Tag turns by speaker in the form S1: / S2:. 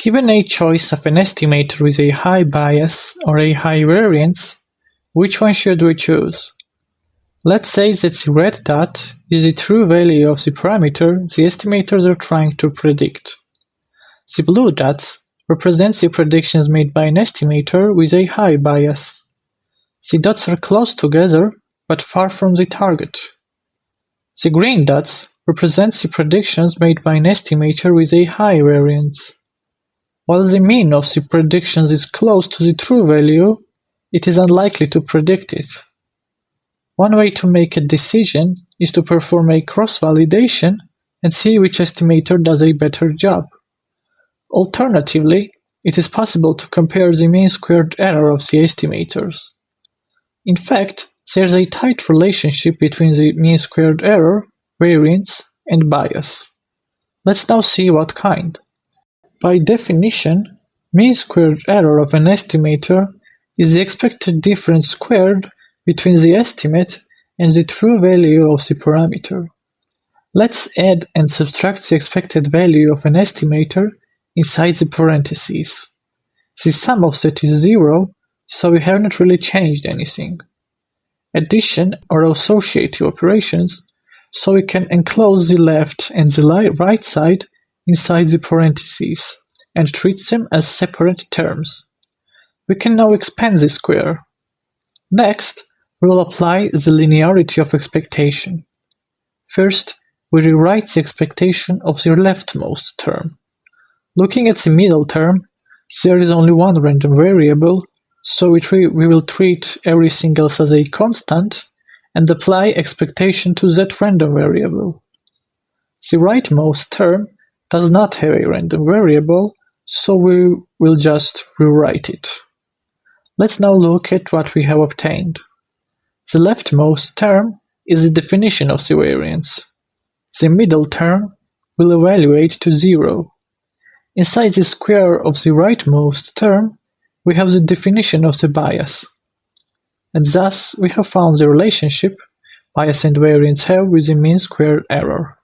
S1: Given a choice of an estimator with a high bias or a high variance, which one should we choose? Let's say that the red dot is the true value of the parameter the estimators are trying to predict. The blue dots represent the predictions made by an estimator with a high bias. The dots are close together but far from the target. The green dots represent the predictions made by an estimator with a high variance. While the mean of the predictions is close to the true value, it is unlikely to predict it. One way to make a decision is to perform a cross-validation and see which estimator does a better job. Alternatively, it is possible to compare the mean squared error of the estimators. In fact, there is a tight relationship between the mean squared error, variance, and bias. Let's now see what kind. By definition, mean squared error of an estimator is the expected difference squared between the estimate and the true value of the parameter. Let's add and subtract the expected value of an estimator inside the parentheses. The sum of that is 0, so we haven't really changed anything. Addition are associative operations, so we can enclose the left and the right side inside the parentheses and treat them as separate terms. We can now expand the square. Next, we will apply the linearity of expectation. First, we rewrite the expectation of the leftmost term. Looking at the middle term, there is only one random variable, so we will treat everything else as a constant and apply expectation to that random variable. The rightmost term does not have a random variable, so we will just rewrite it. Let's now look at what we have obtained. The leftmost term is the definition of the variance. The middle term will evaluate to 0. Inside the square of the rightmost term, we have the definition of the bias. And thus, we have found the relationship bias and variance have with the mean squared error.